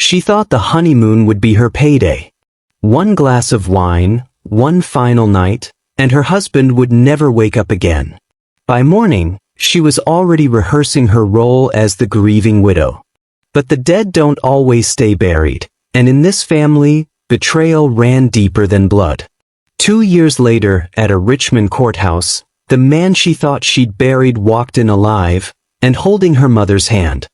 She thought the honeymoon would be her payday. One glass of wine, one final night, and her husband would never wake up again. By morning, she was already rehearsing her role as the grieving widow. But the dead don't always stay buried, and in this family, betrayal ran deeper than blood. 2 years later, at a Richmond courthouse, the man she thought she'd buried walked in alive, and holding her mother's hand.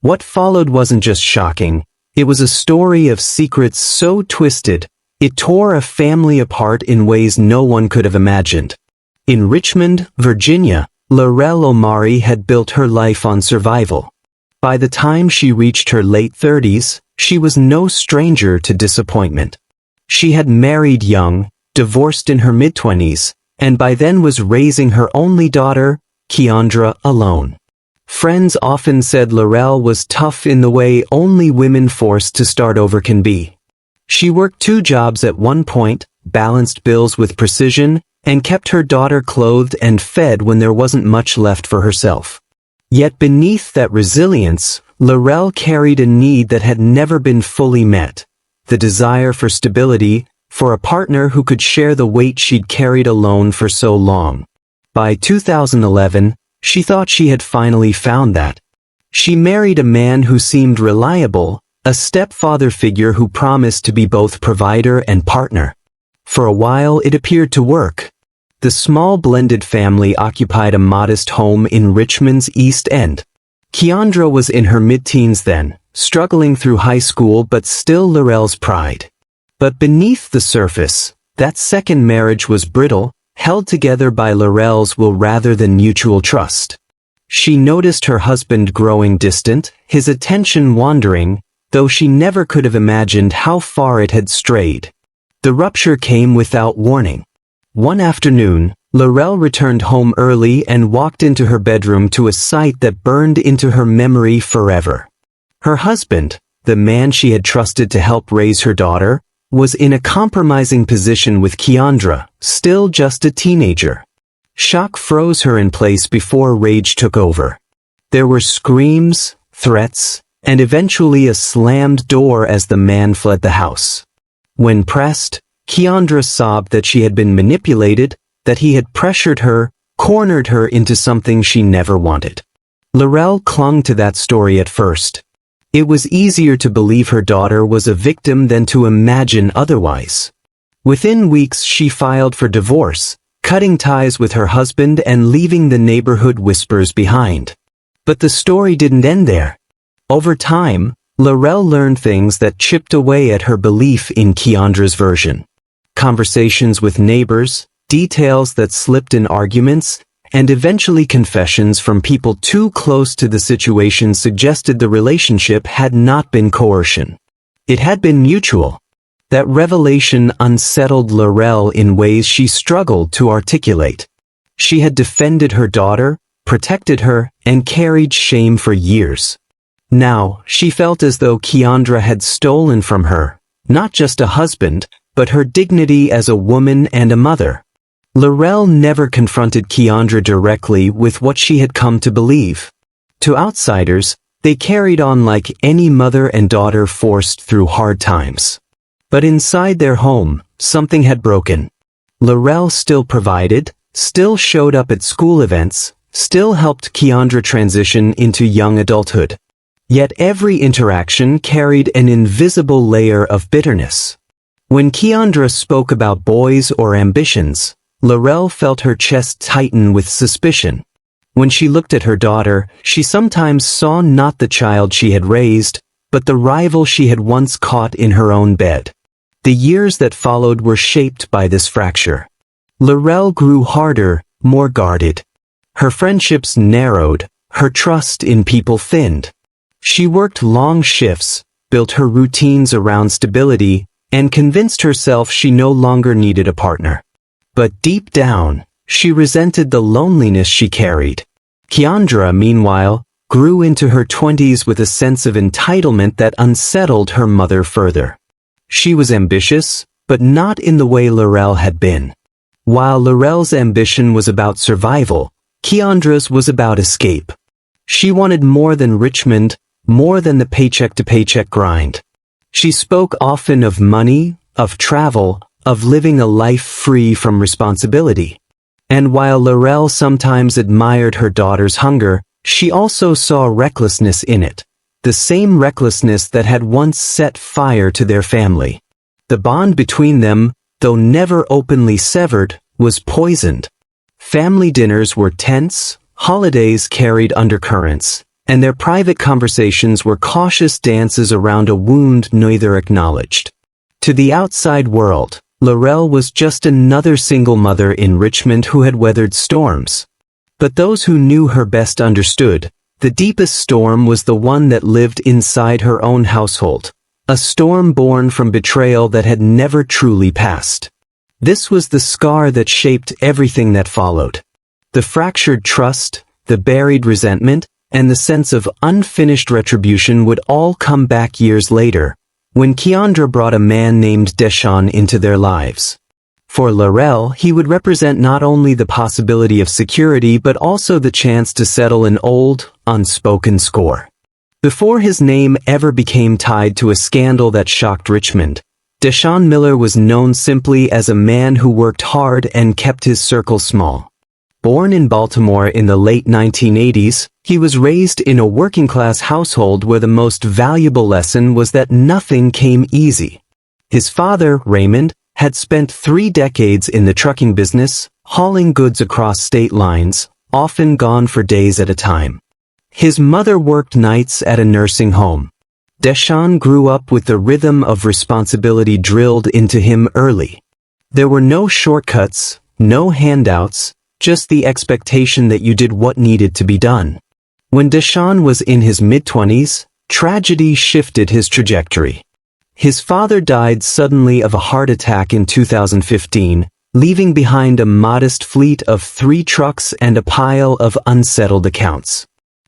What followed wasn't just shocking, it was a story of secrets so twisted, it tore a family apart in ways no one could have imagined. In Richmond, Virginia, Laurel Omari had built her life on survival. By the time she reached her late 30s, she was no stranger to disappointment. She had married young, divorced in her mid-20s, and by then was raising her only daughter, Keandra, alone. Friends often said Laurel was tough in the way only women forced to start over can be. She worked 2 jobs at one point, balanced bills with precision, and kept her daughter clothed and fed when there wasn't much left for herself. Yet beneath that resilience, Laurel carried a need that had never been fully met, the desire for stability, for a partner who could share the weight she'd carried alone for so long. By 2011, she thought she had finally found that. She married a man who seemed reliable, a stepfather figure who promised to be both provider and partner. For a while it appeared to work. The small blended family occupied a modest home in Richmond's East End. Keandra was in her mid-teens then, struggling through high school but still Laurel's pride. But beneath the surface, that second marriage was brittle, held together by Laurel's will rather than mutual trust. She noticed her husband growing distant, his attention wandering, though she never could have imagined how far it had strayed. The rupture came without warning. One afternoon, Laurel returned home early and walked into her bedroom to a sight that burned into her memory forever. Her husband, the man she had trusted to help raise her daughter, was in a compromising position with Keandra, still just a teenager. Shock froze her in place before rage took over. There were screams, threats, and eventually a slammed door as the man fled the house. When pressed, Keandra sobbed that she had been manipulated, that he had pressured her, cornered her into something she never wanted. Laurel clung to that story at first. It was easier to believe her daughter was a victim than to imagine otherwise. Within weeks she filed for divorce, cutting ties with her husband and leaving the neighborhood whispers behind. But the story didn't end there. Over time, Laurel learned things that chipped away at her belief in Keandra's version. Conversations with neighbors, details that slipped in arguments, and eventually confessions from people too close to the situation suggested the relationship had not been coercion. It had been mutual. That revelation unsettled Laurel in ways she struggled to articulate. She had defended her daughter, protected her, and carried shame for years. Now, she felt as though Keandra had stolen from her, not just a husband, but her dignity as a woman and a mother. Laurel never confronted Keandra directly with what she had come to believe. To outsiders, they carried on like any mother and daughter forced through hard times. But inside their home, something had broken. Laurel still provided, still showed up at school events, still helped Keandra transition into young adulthood. Yet every interaction carried an invisible layer of bitterness. When Keandra spoke about boys or ambitions, Laurel felt her chest tighten with suspicion. When she looked at her daughter, she sometimes saw not the child she had raised, but the rival she had once caught in her own bed. The years that followed were shaped by this fracture. Laurel grew harder, more guarded. Her friendships narrowed, her trust in people thinned. She worked long shifts, built her routines around stability, and convinced herself she no longer needed a partner. But deep down, she resented the loneliness she carried. Keandra, meanwhile, grew into her 20s with a sense of entitlement that unsettled her mother further. She was ambitious, but not in the way Laurel had been. While Laurel's ambition was about survival, Keandra's was about escape. She wanted more than Richmond, more than the paycheck-to-paycheck grind. She spoke often of money, of travel, of living a life free from responsibility. And while Laurel sometimes admired her daughter's hunger, she also saw recklessness in it, the same recklessness that had once set fire to their family. The bond between them, though never openly severed, was poisoned. Family dinners were tense, holidays carried undercurrents, and their private conversations were cautious dances around a wound neither acknowledged. To the outside world, Laurel was just another single mother in Richmond who had weathered storms. But those who knew her best understood, the deepest storm was the one that lived inside her own household, a storm born from betrayal that had never truly passed. This was the scar that shaped everything that followed. The fractured trust, the buried resentment, and the sense of unfinished retribution would all come back years later, when Keandra brought a man named Deshawn into their lives. For Laurel, he would represent not only the possibility of security but also the chance to settle an old, unspoken score. Before his name ever became tied to a scandal that shocked Richmond, Deshawn Miller was known simply as a man who worked hard and kept his circle small. Born in Baltimore in the late 1980s, he was raised in a working-class household where the most valuable lesson was that nothing came easy. His father, Raymond, had spent 3 decades in the trucking business, hauling goods across state lines, often gone for days at a time. His mother worked nights at a nursing home. Deshawn grew up with the rhythm of responsibility drilled into him early. There were no shortcuts, no handouts, just the expectation that you did what needed to be done. When Deshawn was in his mid-20s, tragedy shifted his trajectory. His father died suddenly of a heart attack in 2015, leaving behind a modest fleet of 3 trucks and a pile of unsettled accounts.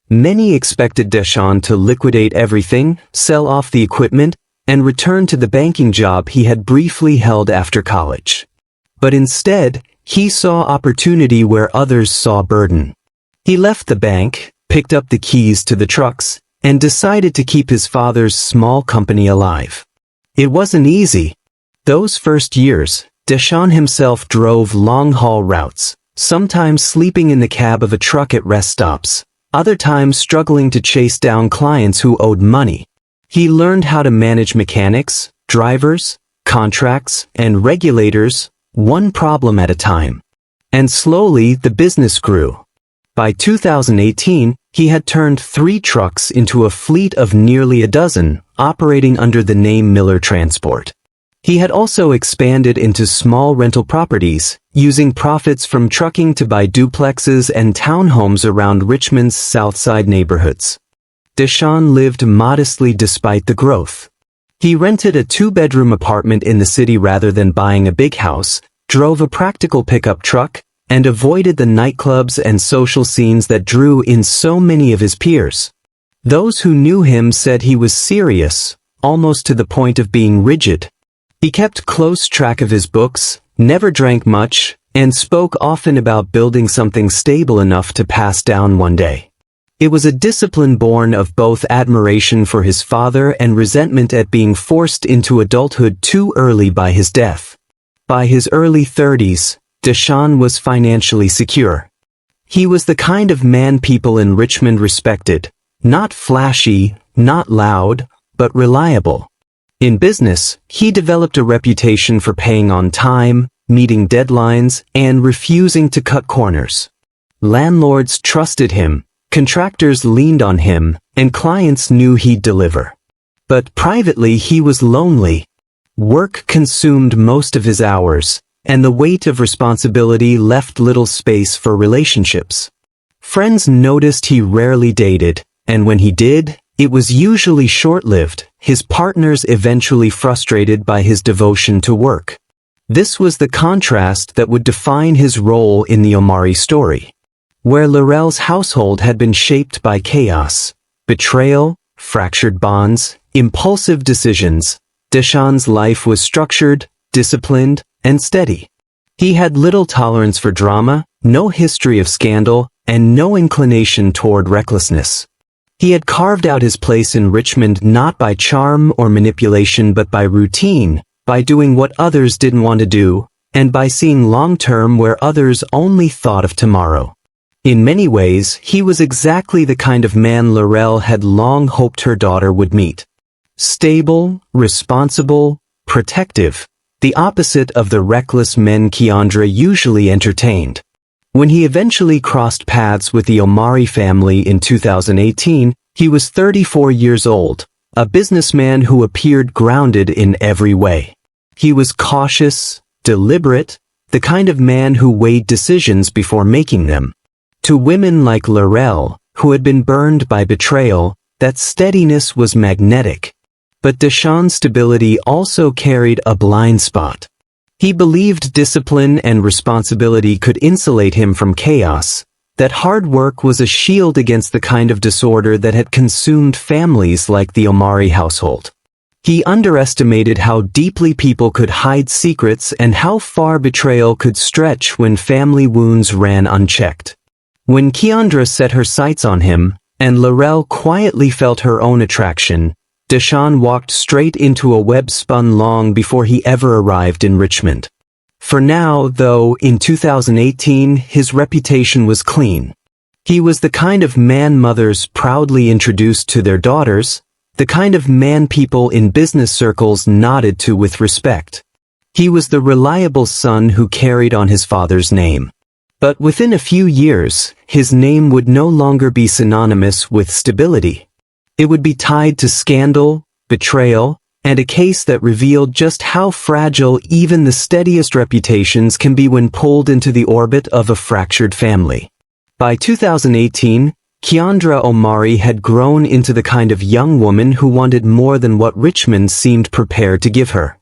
Many expected Deshawn to liquidate everything, sell off the equipment, and return to the banking job he had briefly held after college. But instead, he saw opportunity where others saw burden. He left the bank, picked up the keys to the trucks, and decided to keep his father's small company alive. It wasn't easy. Those first years, Deshawn himself drove long-haul routes, sometimes sleeping in the cab of a truck at rest stops, other times struggling to chase down clients who owed money. He learned how to manage mechanics, drivers, contracts, and regulators, one problem at a time. And slowly, the business grew. By 2018, he had turned 3 trucks into a fleet of nearly a dozen, operating under the name Miller Transport. He had also expanded into small rental properties, using profits from trucking to buy duplexes and townhomes around Richmond's South Side neighborhoods. Deshawn lived modestly despite the growth. He rented a 2-bedroom apartment in the city rather than buying a big house, drove a practical pickup truck, and avoided the nightclubs and social scenes that drew in so many of his peers. Those who knew him said he was serious, almost to the point of being rigid. He kept close track of his books, never drank much, and spoke often about building something stable enough to pass down one day. It was a discipline born of both admiration for his father and resentment at being forced into adulthood too early by his death. By his early 30s, Deshawn was financially secure. He was the kind of man people in Richmond respected, not flashy, not loud, but reliable. In business, he developed a reputation for paying on time, meeting deadlines, and refusing to cut corners. Landlords trusted him, contractors leaned on him, and clients knew he'd deliver. But privately he was lonely. Work consumed most of his hours, and the weight of responsibility left little space for relationships. Friends noticed he rarely dated, and when he did, it was usually short-lived, his partners eventually frustrated by his devotion to work. This was the contrast that would define his role in the Omari story. Where Laurel's household had been shaped by chaos, betrayal, fractured bonds, impulsive decisions, Deshawn's life was structured, disciplined, and steady. He had little tolerance for drama, no history of scandal, and no inclination toward recklessness. He had carved out his place in Richmond not by charm or manipulation but by routine, by doing what others didn't want to do, and by seeing long-term where others only thought of tomorrow. In many ways, he was exactly the kind of man Laurel had long hoped her daughter would meet. Stable, responsible, protective, the opposite of the reckless men Keandra usually entertained. When he eventually crossed paths with the Omari family in 2018, he was 34 years old, a businessman who appeared grounded in every way. He was cautious, deliberate, the kind of man who weighed decisions before making them. To women like Laurel, who had been burned by betrayal, that steadiness was magnetic. But Deshawn's stability also carried a blind spot. He believed discipline and responsibility could insulate him from chaos, that hard work was a shield against the kind of disorder that had consumed families like the Omari household. He underestimated how deeply people could hide secrets and how far betrayal could stretch when family wounds ran unchecked. When Keandra set her sights on him, and Laurel quietly felt her own attraction, Deshawn walked straight into a web spun long before he ever arrived in Richmond. For now, though, in 2018, his reputation was clean. He was the kind of man mothers proudly introduced to their daughters, the kind of man people in business circles nodded to with respect. He was the reliable son who carried on his father's name. But within a few years, his name would no longer be synonymous with stability. It would be tied to scandal, betrayal, and a case that revealed just how fragile even the steadiest reputations can be when pulled into the orbit of a fractured family. By 2018, Keandra Omari had grown into the kind of young woman who wanted more than what Richmond seemed prepared to give her.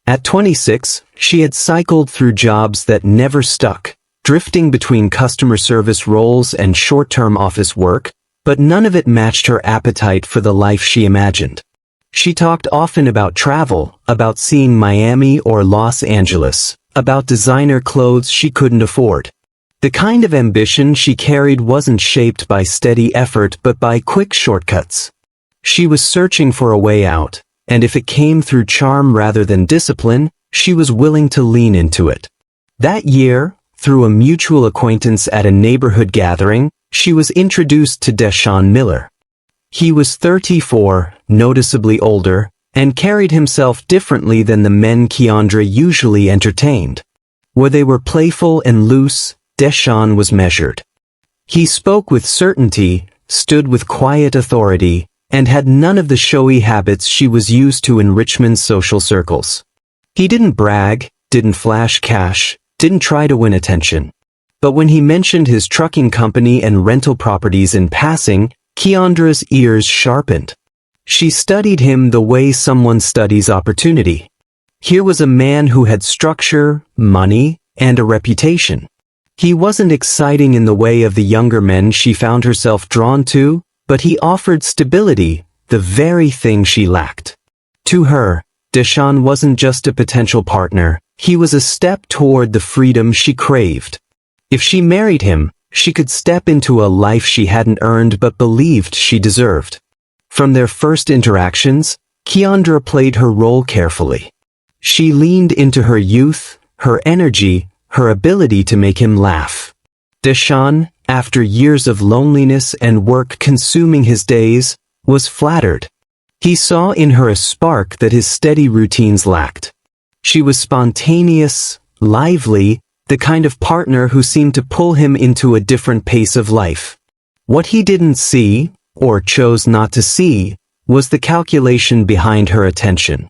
At 26, she had cycled through jobs that never stuck, drifting between customer service roles and short-term office work, but none of it matched her appetite for the life she imagined. She talked often about travel, about seeing Miami or Los Angeles, about designer clothes she couldn't afford. The kind of ambition she carried wasn't shaped by steady effort but by quick shortcuts. She was searching for a way out, and if it came through charm rather than discipline, she was willing to lean into it. That year, through a mutual acquaintance at a neighborhood gathering, she was introduced to Deshawn Miller. He was 34, noticeably older, and carried himself differently than the men Keandra usually entertained. Where they were playful and loose, Deshawn was measured. He spoke with certainty, stood with quiet authority, and had none of the showy habits she was used to in Richmond's social circles. He didn't brag, didn't flash cash, didn't try to win attention. But when he mentioned his trucking company and rental properties in passing, Keandra's ears sharpened. She studied him the way someone studies opportunity. Here was a man who had structure, money, and a reputation. He wasn't exciting in the way of the younger men she found herself drawn to, but he offered stability, the very thing she lacked. To her, Deshawn wasn't just a potential partner, he was a step toward the freedom she craved. If she married him, she could step into a life she hadn't earned but believed she deserved. From their first interactions, Keandra played her role carefully. She leaned into her youth, her energy, her ability to make him laugh. Deshawn, after years of loneliness and work consuming his days, was flattered. He saw in her a spark that his steady routines lacked. She was spontaneous, lively, the kind of partner who seemed to pull him into a different pace of life. What he didn't see, or chose not to see, was the calculation behind her attention.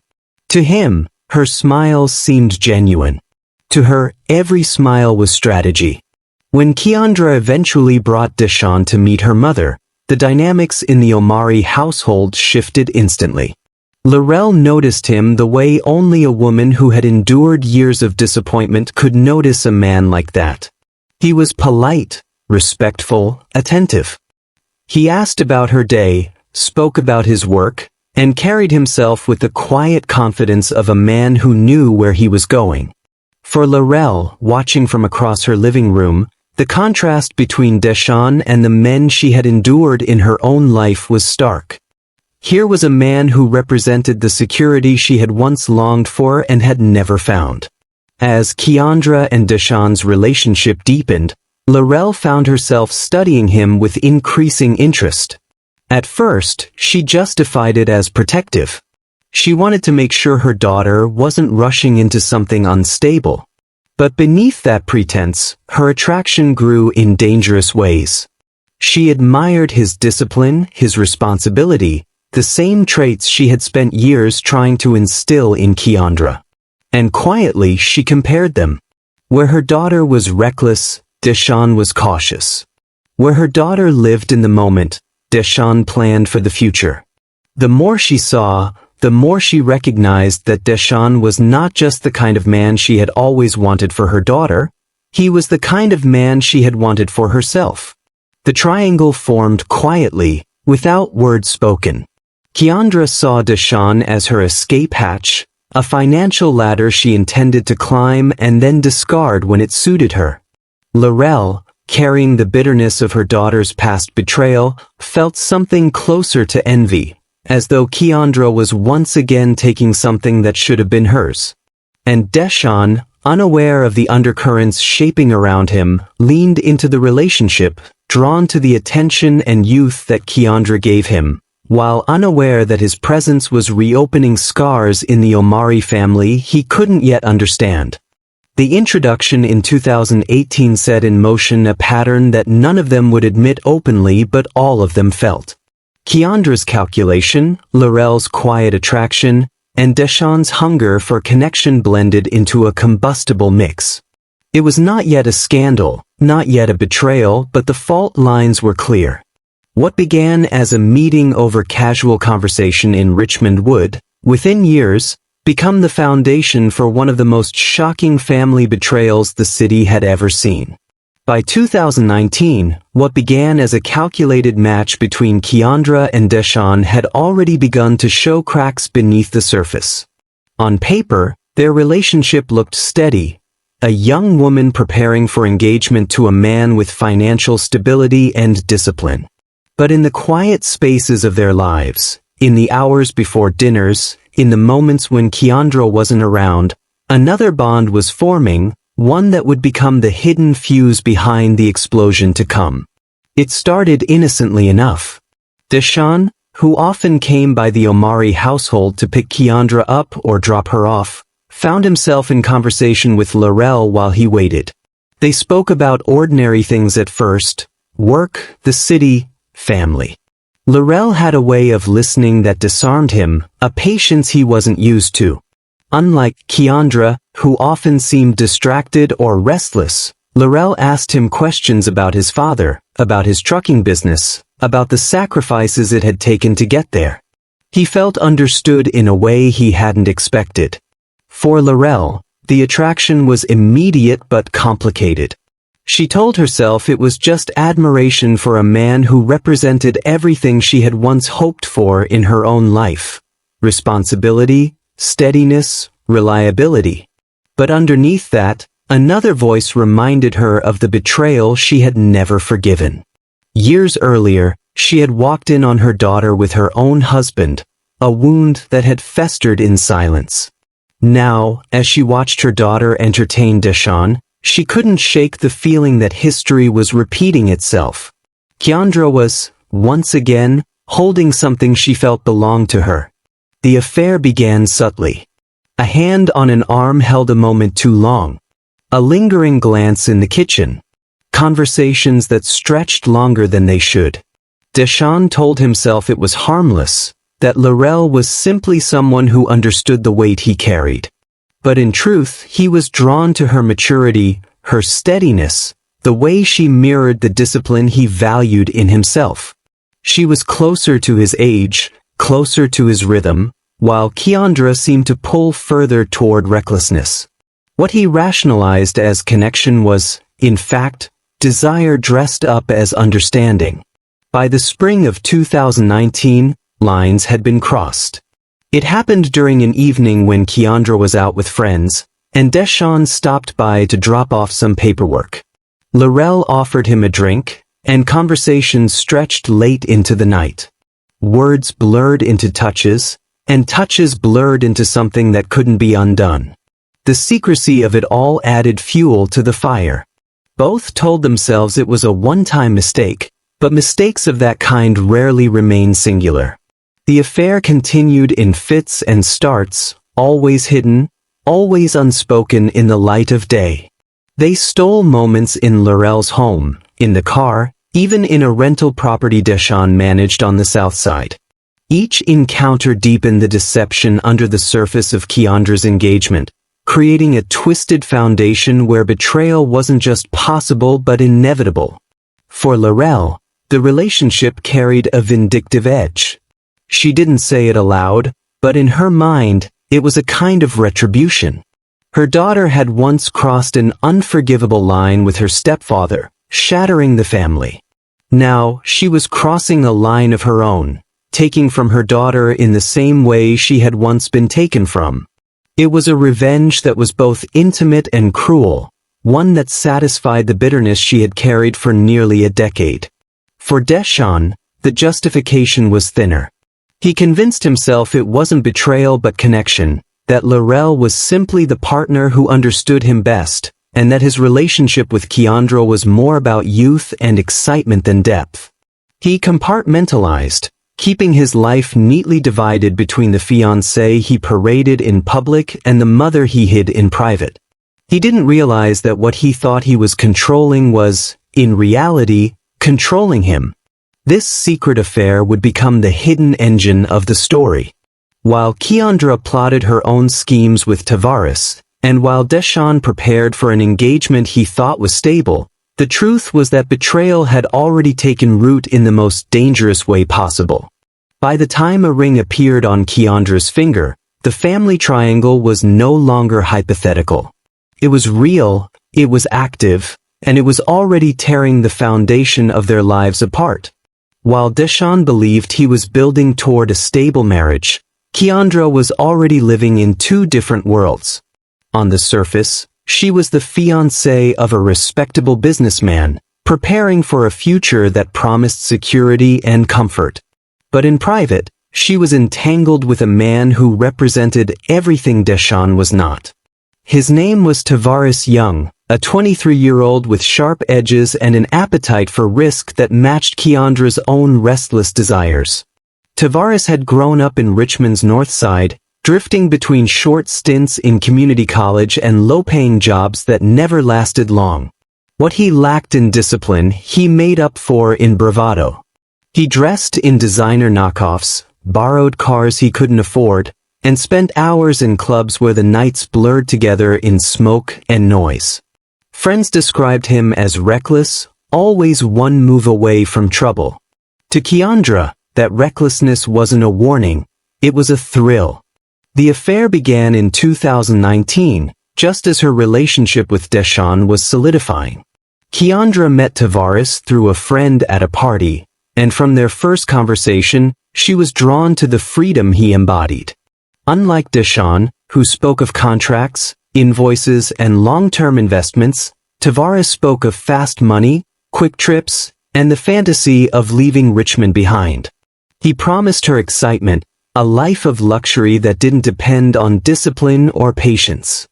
To him, her smiles seemed genuine. To her, every smile was strategy. When Keandra eventually brought Deshawn to meet her mother, the dynamics in the Omari household shifted instantly. Laurel noticed him the way only a woman who had endured years of disappointment could notice a man like that. He was polite, respectful, attentive. He asked about her day, spoke about his work, and carried himself with the quiet confidence of a man who knew where he was going. For Laurel, watching from across her living room, The contrast between Deshawn and the men she had endured in her own life was stark. Here was a man who represented the security she had once longed for and had never found. As Keandra and Deshawn's relationship deepened, Laurel found herself studying him with increasing interest. At first, she justified it as protective. She wanted to make sure her daughter wasn't rushing into something unstable. But beneath that pretense, her attraction grew in dangerous ways. She admired his discipline, his responsibility, the same traits she had spent years trying to instill in Keandra. And quietly she compared them. Where her daughter was reckless, Deshawn was cautious. Where her daughter lived in the moment, Deshawn planned for the future. The more she saw, the more she recognized that Deshawn was not just the kind of man she had always wanted for her daughter, he was the kind of man she had wanted for herself. The triangle formed quietly, without words spoken. Keandra saw Deshawn as her escape hatch, a financial ladder she intended to climb and then discard when it suited her. Laurel, carrying the bitterness of her daughter's past betrayal, felt something closer to envy, as though Keandra was once again taking something that should have been hers. And Deshawn, unaware of the undercurrents shaping around him, leaned into the relationship, drawn to the attention and youth that Keandra gave him, while unaware that his presence was reopening scars in the Omari family he couldn't yet understand. The introduction in 2018 set in motion a pattern that none of them would admit openly but all of them felt. Keandra's calculation, Laurel's quiet attraction, and Deshawn's hunger for connection blended into a combustible mix. It was not yet a scandal, not yet a betrayal, but the fault lines were clear. What began as a meeting over casual conversation in Richmond would, within years, become the foundation for one of the most shocking family betrayals the city had ever seen. By 2019, what began as a calculated match between Keandra and Deshawn had already begun to show cracks beneath the surface. On paper, their relationship looked steady, a young woman preparing for engagement to a man with financial stability and discipline. But in the quiet spaces of their lives, in the hours before dinners, in the moments when Keandra wasn't around, another bond was forming, one that would become the hidden fuse behind the explosion to come. It started innocently enough. Deshawn, who often came by the Omari household to pick Keandra up or drop her off, found himself in conversation with Laurel while he waited. They spoke about ordinary things at first: work, the city, family. Laurel had a way of listening that disarmed him, a patience he wasn't used to. Unlike Keandra, who often seemed distracted or restless, Laurel asked him questions about his father, about his trucking business, about the sacrifices it had taken to get there. He felt understood in a way he hadn't expected. For Laurel, the attraction was immediate but complicated. She told herself it was just admiration for a man who represented everything she had once hoped for in her own life: responsibility, steadiness, reliability. But underneath that, another voice reminded her of the betrayal she had never forgiven. Years earlier, she had walked in on her daughter with her own husband, a wound that had festered in silence. Now, as she watched her daughter entertain Deshawn, she couldn't shake the feeling that history was repeating itself. Keandra was, once again, holding something she felt belonged to her. The affair began subtly. A hand on an arm held a moment too long. A lingering glance in the kitchen. Conversations that stretched longer than they should. Deshawn told himself it was harmless, that Laurel was simply someone who understood the weight he carried. But in truth, he was drawn to her maturity, her steadiness, the way she mirrored the discipline he valued in himself. She was closer to his age, closer to his rhythm, while Keandra seemed to pull further toward recklessness. What he rationalized as connection was, in fact, desire dressed up as understanding. By the spring of 2019, lines had been crossed. It happened during an evening when Keandra was out with friends, and Deshawn stopped by to drop off some paperwork. Laurel offered him a drink, and conversations stretched late into the night. Words blurred into touches, and touches blurred into something that couldn't be undone. The secrecy of it all added fuel to the fire. Both told themselves it was a one-time mistake, but mistakes of that kind rarely remain singular. The affair continued in fits and starts, always hidden, always unspoken in the light of day. They stole moments in Laurel's home, in the car, even in a rental property Deshawn managed on the south side. Each encounter deepened the deception under the surface of Keandra's engagement, creating a twisted foundation where betrayal wasn't just possible but inevitable. For Laurel, the relationship carried a vindictive edge. She didn't say it aloud, but in her mind, it was a kind of retribution. Her daughter had once crossed an unforgivable line with her stepfather, shattering the family. Now, she was crossing a line of her own, taking from her daughter in the same way she had once been taken from. It was a revenge that was both intimate and cruel, one that satisfied the bitterness she had carried for nearly a decade. For Deshawn, the justification was thinner. He convinced himself it wasn't betrayal but connection, that Laurel was simply the partner who understood him best, and that his relationship with Keandra was more about youth and excitement than depth. He compartmentalized, keeping his life neatly divided between the fiancée he paraded in public and the mother he hid in private. He didn't realize that what he thought he was controlling was, in reality, controlling him. This secret affair would become the hidden engine of the story. While Keandra plotted her own schemes with Tavares, and while Deshawn prepared for an engagement he thought was stable, the truth was that betrayal had already taken root in the most dangerous way possible. By the time a ring appeared on Keandra's finger, the family triangle was no longer hypothetical. It was real, it was active, and it was already tearing the foundation of their lives apart. While Deshawn believed he was building toward a stable marriage, Keandra was already living in two different worlds. On the surface, she was the fiancée of a respectable businessman, preparing for a future that promised security and comfort. But in private, she was entangled with a man who represented everything Deshawn was not. His name was Tavares Young, a 23-year-old with sharp edges and an appetite for risk that matched Keandra's own restless desires. Tavares had grown up in Richmond's North Side, drifting between short stints in community college and low-paying jobs that never lasted long. What he lacked in discipline, he made up for in bravado. He dressed in designer knockoffs, borrowed cars he couldn't afford, and spent hours in clubs where the nights blurred together in smoke and noise. Friends described him as reckless, always one move away from trouble. To Keandra, that recklessness wasn't a warning, it was a thrill. The affair began in 2019, just as her relationship with Deshawn was solidifying. Keandra met Tavares through a friend at a party, and from their first conversation, she was drawn to the freedom he embodied. Unlike Deshawn, who spoke of contracts, invoices, and long-term investments, Tavares spoke of fast money, quick trips, and the fantasy of leaving Richmond behind. He promised her excitement, a life of luxury that didn't depend on discipline or patience.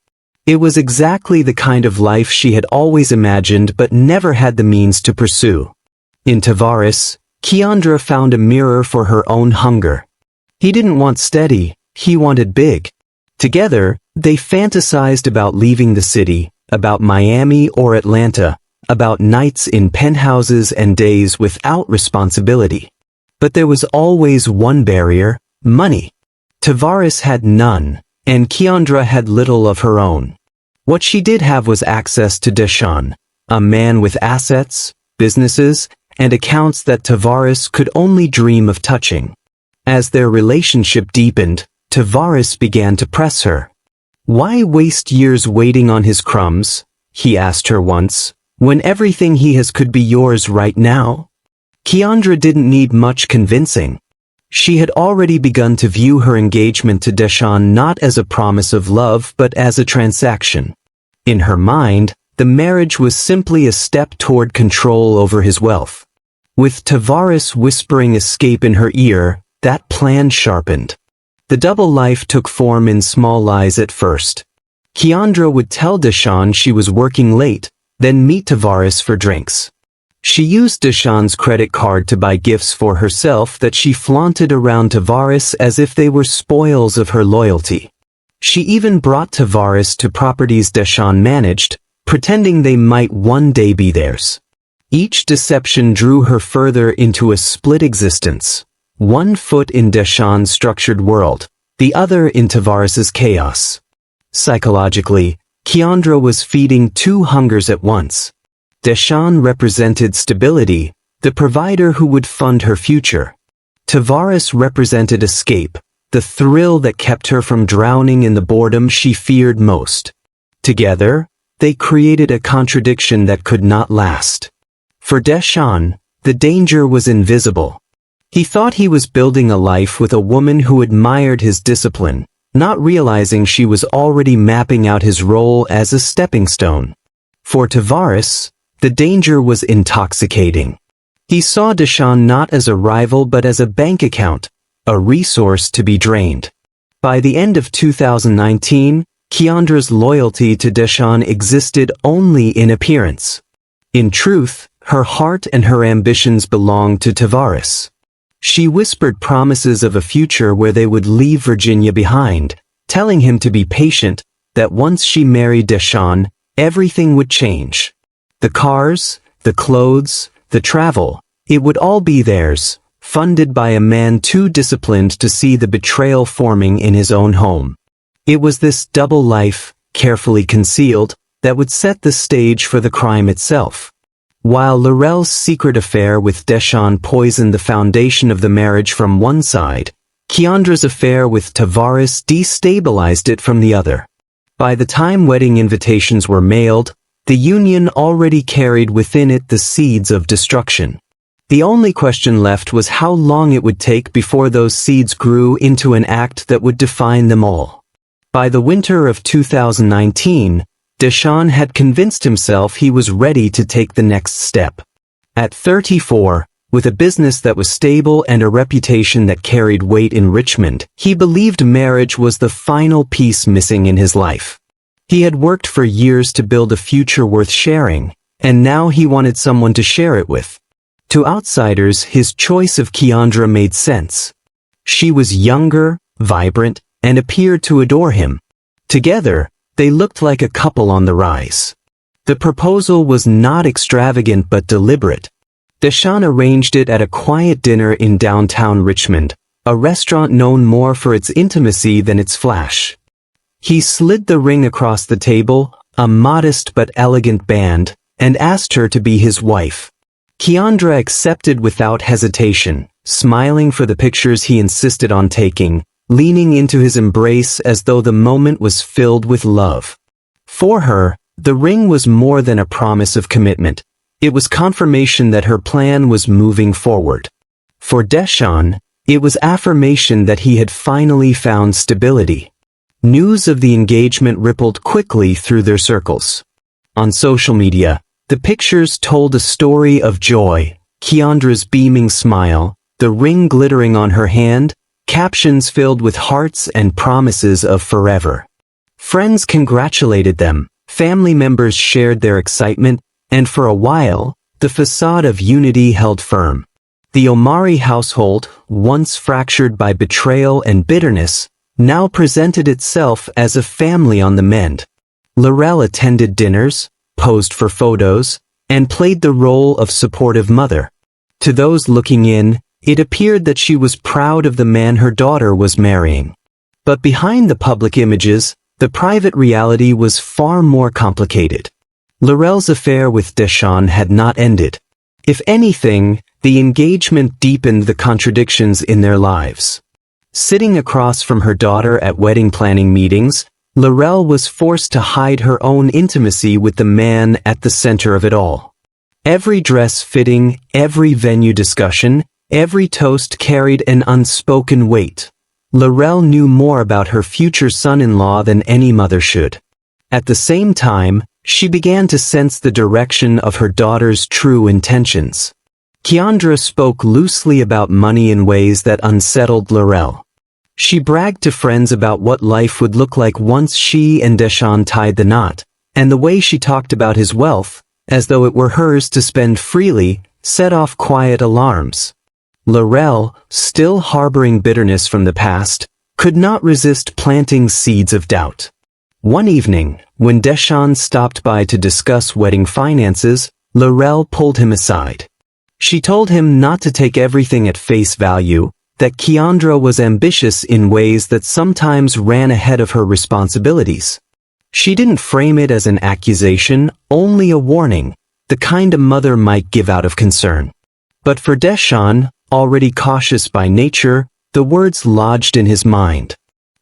It was exactly the kind of life she had always imagined but never had the means to pursue. In Tavares, Keandra found a mirror for her own hunger. He didn't want steady, he wanted big. Together, they fantasized about leaving the city, about Miami or Atlanta, about nights in penthouses and days without responsibility. But there was always one barrier: money. Tavares had none, and Keandra had little of her own. What she did have was access to Deshawn, a man with assets, businesses, and accounts that Tavares could only dream of touching. As their relationship deepened, Tavares began to press her. "Why waste years waiting on his crumbs?" he asked her once, "when everything he has could be yours right now?" Keandra didn't need much convincing. She had already begun to view her engagement to Deshawn not as a promise of love but as a transaction. In her mind, the marriage was simply a step toward control over his wealth. With Tavares whispering escape in her ear, that plan sharpened. The double life took form in small lies at first. Keandra would tell Deshawn she was working late, then meet Tavares for drinks. She used Deshawn's credit card to buy gifts for herself that she flaunted around Tavares as if they were spoils of her loyalty. She even brought Tavares to properties Deshawn managed, pretending they might one day be theirs. Each deception drew her further into a split existence. One foot in Deshawn's structured world, the other in Tavares's chaos. Psychologically, Keandra was feeding two hungers at once. Deshawn represented stability, the provider who would fund her future. Tavares represented escape, the thrill that kept her from drowning in the boredom she feared most. Together, they created a contradiction that could not last. For Deshawn, the danger was invisible. He thought he was building a life with a woman who admired his discipline, not realizing she was already mapping out his role as a stepping stone. For Tavares, the danger was intoxicating. He saw Deshawn not as a rival but as a bank account, a resource to be drained. By the end of 2019, Keandra's loyalty to Deshawn existed only in appearance. In truth, her heart and her ambitions belonged to Tavares. She whispered promises of a future where they would leave Virginia behind, telling him to be patient, that once she married Deshawn, everything would change. The cars, the clothes, the travel, it would all be theirs, funded by a man too disciplined to see the betrayal forming in his own home. It was this double life, carefully concealed, that would set the stage for the crime itself. While Laurel's secret affair with Deshawn poisoned the foundation of the marriage from one side, Keandra's affair with Tavares destabilized it from the other. By the time wedding invitations were mailed, the union already carried within it the seeds of destruction. The only question left was how long it would take before those seeds grew into an act that would define them all. By the winter of 2019, Deshawn had convinced himself he was ready to take the next step. At 34, with a business that was stable and a reputation that carried weight in Richmond, he believed marriage was the final piece missing in his life. He had worked for years to build a future worth sharing, and now he wanted someone to share it with. To outsiders, his choice of Keandra made sense. She was younger, vibrant, and appeared to adore him. Together, they looked like a couple on the rise. The proposal was not extravagant but deliberate. Deshawn arranged it at a quiet dinner in downtown Richmond, a restaurant known more for its intimacy than its flash. He slid the ring across the table, a modest but elegant band, and asked her to be his wife. Keandra accepted without hesitation, smiling for the pictures he insisted on taking, leaning into his embrace as though the moment was filled with love. For her, the ring was more than a promise of commitment. It was confirmation that her plan was moving forward. For Deshawn, it was affirmation that he had finally found stability. News of the engagement rippled quickly through their circles. On social media, the pictures told a story of joy, Keandra's beaming smile, the ring glittering on her hand, captions filled with hearts and promises of forever. Friends congratulated them, family members shared their excitement, and for a while, the facade of unity held firm. The Omari household, once fractured by betrayal and bitterness, now presented itself as a family on the mend. Laurel attended dinners, posed for photos, and played the role of supportive mother. To those looking in, it appeared that she was proud of the man her daughter was marrying. But behind the public images, the private reality was far more complicated. Laurel's affair with Deshawn had not ended. If anything, the engagement deepened the contradictions in their lives. Sitting across from her daughter at wedding planning meetings, Laurel was forced to hide her own intimacy with the man at the center of it all. Every dress fitting, every venue discussion, every toast carried an unspoken weight. Laurel knew more about her future son-in-law than any mother should. At the same time, She began to sense the direction of her daughter's true intentions. Keandra spoke loosely about money in ways that unsettled Laurel. She bragged to friends about what life would look like once she and Deshawn tied the knot, and the way she talked about his wealth, as though it were hers to spend freely, set off quiet alarms. Laurel, still harboring bitterness from the past, could not resist planting seeds of doubt. One evening, when Deshawn stopped by to discuss wedding finances, Laurel pulled him aside. She told him not to take everything at face value, that Keandra was ambitious in ways that sometimes ran ahead of her responsibilities. She didn't frame it as an accusation, only a warning, the kind a mother might give out of concern. But for Deshawn, already cautious by nature, the words lodged in his mind.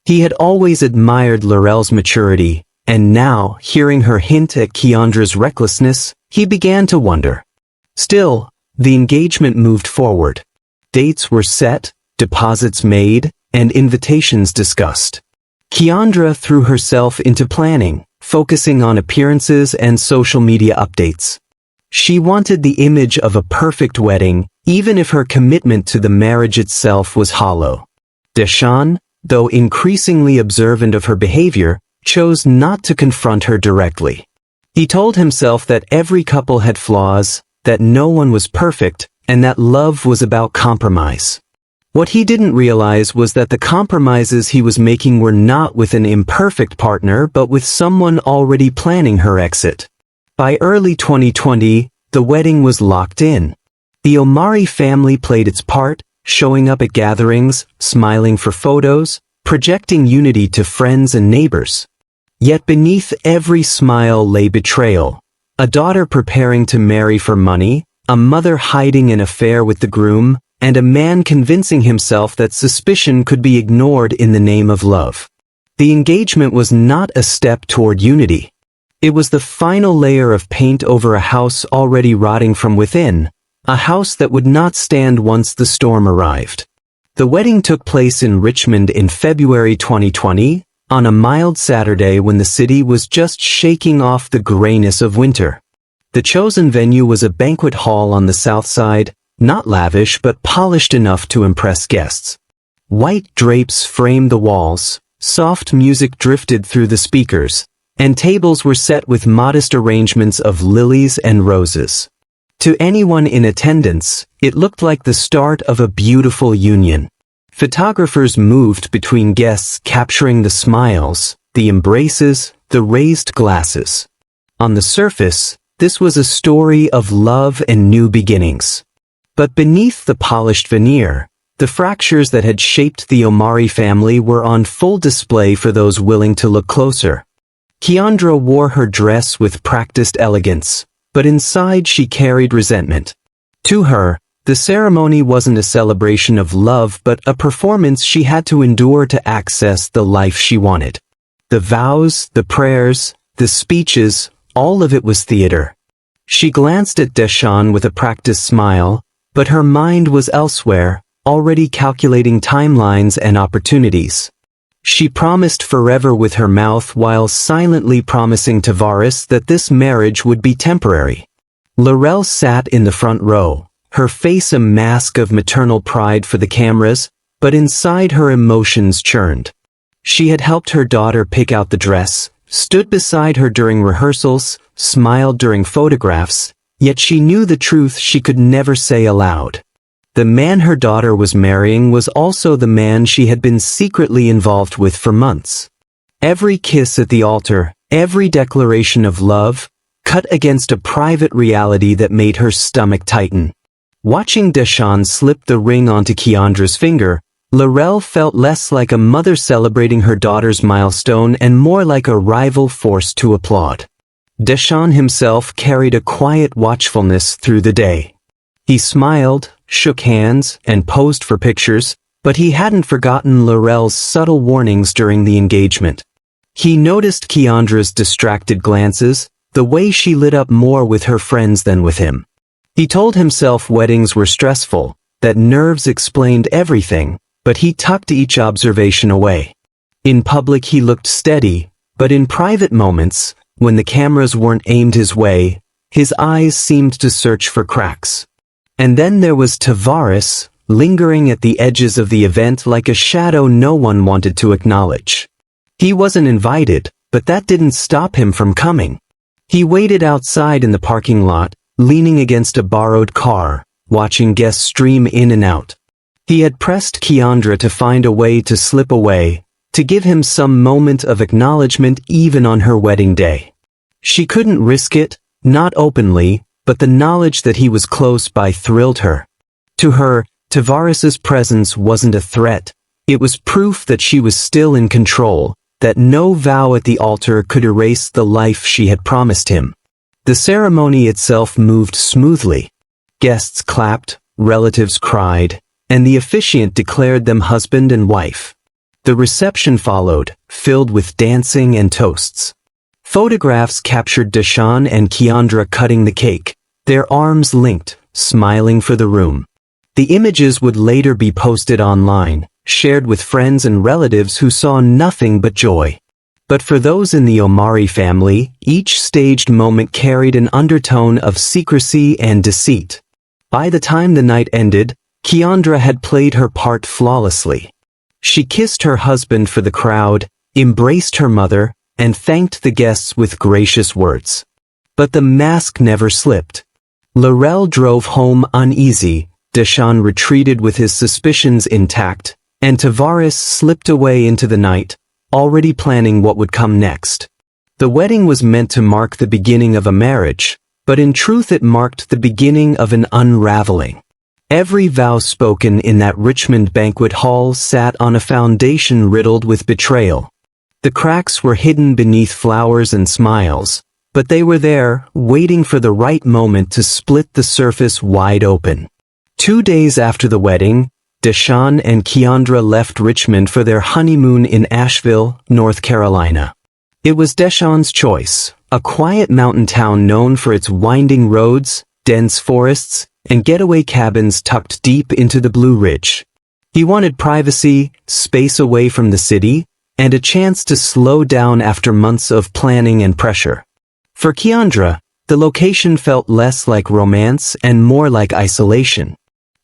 He had always admired Laurel's maturity, and now, hearing her hint at Keandra's recklessness, he began to wonder. Still, the engagement moved forward. Dates were set, deposits made, and invitations discussed. Keandra threw herself into planning, focusing on appearances and social media updates. She wanted the image of a perfect wedding, even if her commitment to the marriage itself was hollow. Deshawn, though increasingly observant of her behavior, chose not to confront her directly. He told himself that every couple had flaws, that no one was perfect, and that love was about compromise. What he didn't realize was that the compromises he was making were not with an imperfect partner but with someone already planning her exit. By early 2020, the wedding was locked in. The Omari family played its part, showing up at gatherings, smiling for photos, projecting unity to friends and neighbors. Yet beneath every smile lay betrayal. A daughter preparing to marry for money, a mother hiding an affair with the groom, and a man convincing himself that suspicion could be ignored in the name of love. The engagement was not a step toward unity. It was the final layer of paint over a house already rotting from within, a house that would not stand once the storm arrived. The wedding took place in Richmond in February 2020, on a mild Saturday when the city was just shaking off the grayness of winter. The chosen venue was a banquet hall on the south side, not lavish but polished enough to impress guests. White drapes framed the walls, soft music drifted through the speakers, and tables were set with modest arrangements of lilies and roses. To anyone in attendance, it looked like the start of a beautiful union. Photographers moved between guests, capturing the smiles, the embraces, the raised glasses. On the surface, this was a story of love and new beginnings. But beneath the polished veneer, the fractures that had shaped the Omari family were on full display for those willing to look closer. Keandra wore her dress with practiced elegance, but inside she carried resentment. To her, the ceremony wasn't a celebration of love but a performance she had to endure to access the life she wanted. The vows, the prayers, the speeches, all of it was theater. She glanced at Deshawn with a practiced smile, but her mind was elsewhere, already calculating timelines and opportunities. She promised forever with her mouth while silently promising Tavares that this marriage would be temporary. Laurel sat in the front row, her face a mask of maternal pride for the cameras, but inside her emotions churned. She had helped her daughter pick out the dress, stood beside her during rehearsals, smiled during photographs, yet she knew the truth she could never say aloud. The man her daughter was marrying was also the man she had been secretly involved with for months. Every kiss at the altar, every declaration of love, cut against a private reality that made her stomach tighten. Watching Deshawn slip the ring onto Keandra's finger, Laurel felt less like a mother celebrating her daughter's milestone and more like a rival forced to applaud. Deshawn himself carried a quiet watchfulness through the day. He smiled, shook hands, and posed for pictures, but he hadn't forgotten Laurel's subtle warnings during the engagement. He noticed Keandra's distracted glances, the way she lit up more with her friends than with him. He told himself weddings were stressful, that nerves explained everything, but he tucked each observation away. In public he looked steady, but in private moments, when the cameras weren't aimed his way, his eyes seemed to search for cracks. And then there was Tavares, lingering at the edges of the event like a shadow no one wanted to acknowledge. He wasn't invited, but that didn't stop him from coming. He waited outside in the parking lot, leaning against a borrowed car, watching guests stream in and out. He had pressed Keandra to find a way to slip away, to give him some moment of acknowledgement even on her wedding day. She couldn't risk it, not openly, but the knowledge that he was close by thrilled her. To her, Tavares's presence wasn't a threat. It was proof that she was still in control, that no vow at the altar could erase the life she had promised him. The ceremony itself moved smoothly. Guests clapped, relatives cried, and the officiant declared them husband and wife. The reception followed, filled with dancing and toasts. Photographs captured Deshawn and Keandra cutting the cake, their arms linked, smiling for the room. The images would later be posted online, shared with friends and relatives who saw nothing but joy. But for those in the Omari family, each staged moment carried an undertone of secrecy and deceit. By the time the night ended, Keandra had played her part flawlessly. She kissed her husband for the crowd, embraced her mother, and thanked the guests with gracious words. But the mask never slipped. Laurel drove home uneasy, Deshawn retreated with his suspicions intact, and Tavares slipped away into the night, already planning what would come next. The wedding was meant to mark the beginning of a marriage, but in truth it marked the beginning of an unraveling. Every vow spoken in that Richmond banquet hall sat on a foundation riddled with betrayal. The cracks were hidden beneath flowers and smiles, but they were there, waiting for the right moment to split the surface wide open. 2 days after the wedding, Deshawn and Keandra left Richmond for their honeymoon in Asheville, North Carolina. It was Deshawn's choice, a quiet mountain town known for its winding roads, dense forests, and getaway cabins tucked deep into the Blue Ridge. He wanted privacy, space away from the city, and a chance to slow down after months of planning and pressure. For Keandra, the location felt less like romance and more like isolation.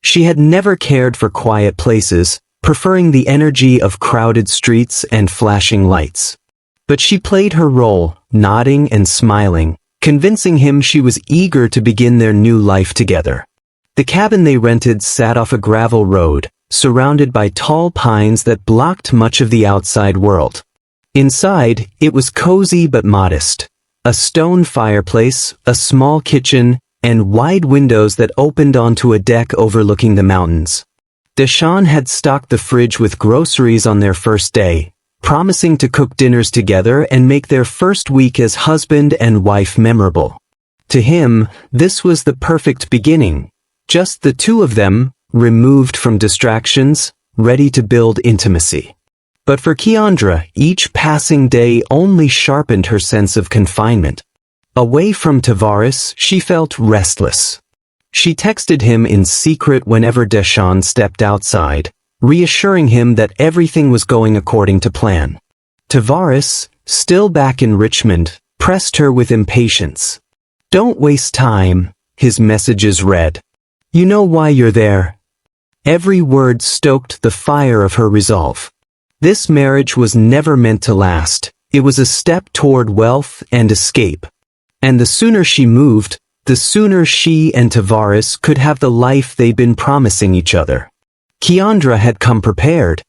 She had never cared for quiet places, preferring the energy of crowded streets and flashing lights. But she played her role, nodding and smiling, convincing him she was eager to begin their new life together. The cabin they rented sat off a gravel road, surrounded by tall pines that blocked much of the outside world. Inside, it was cozy but modest. A stone fireplace, a small kitchen, and wide windows that opened onto a deck overlooking the mountains. Deshawn had stocked the fridge with groceries on their first day, promising to cook dinners together and make their first week as husband and wife memorable. To him, this was the perfect beginning. Just the two of them, removed from distractions, ready to build intimacy. But for Keandra, each passing day only sharpened her sense of confinement. Away from Tavares, she felt restless. She texted him in secret whenever Deshawn stepped outside, reassuring him that everything was going according to plan. Tavares, still back in Richmond, pressed her with impatience. "Don't waste time," his messages read. "You know why you're there." Every word stoked the fire of her resolve. This marriage was never meant to last. It was a step toward wealth and escape. And the sooner she moved, the sooner she and Tavares could have the life they'd been promising each other. Keandra had come prepared.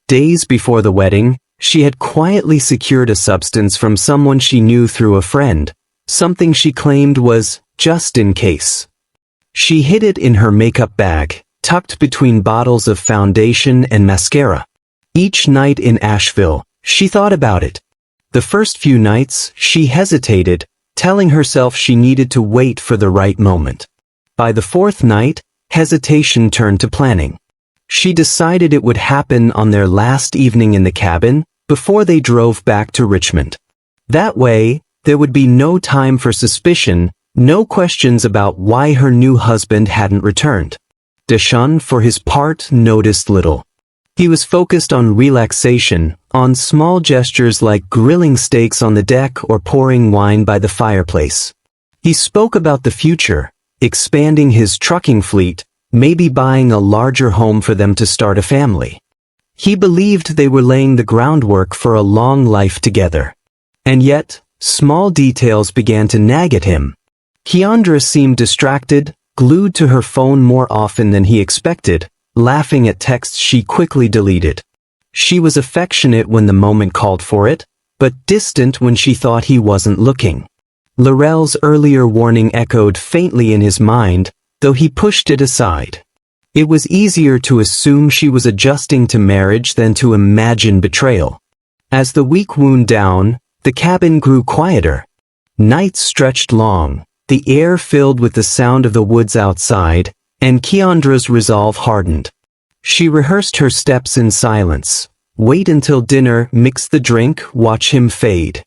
Days before the wedding, she had quietly secured a substance from someone she knew through a friend, something she claimed was just in case. She hid it in her makeup bag, tucked between bottles of foundation and mascara. Each night in Asheville, she thought about it. The first few nights, she hesitated, telling herself she needed to wait for the right moment. By the fourth night, hesitation turned to planning. She decided it would happen on their last evening in the cabin, before they drove back to Richmond. That way, there would be no time for suspicion, no questions about why her new husband hadn't returned. Deshawn, for his part, noticed little. He was focused on relaxation, on small gestures like grilling steaks on the deck or pouring wine by the fireplace. He spoke about the future, expanding his trucking fleet, maybe buying a larger home for them to start a family. He believed they were laying the groundwork for a long life together. And yet, small details began to nag at him. Keandra seemed distracted, glued to her phone more often than he expected, laughing at texts she quickly deleted. She was affectionate when the moment called for it, but distant when she thought he wasn't looking. Laurel's earlier warning echoed faintly in his mind, though he pushed it aside. It was easier to assume she was adjusting to marriage than to imagine betrayal. As the week wound down, the cabin grew quieter. Nights stretched long, the air filled with the sound of the woods outside, and Keandra's resolve hardened. She rehearsed her steps in silence. Wait until dinner, mix the drink, watch him fade.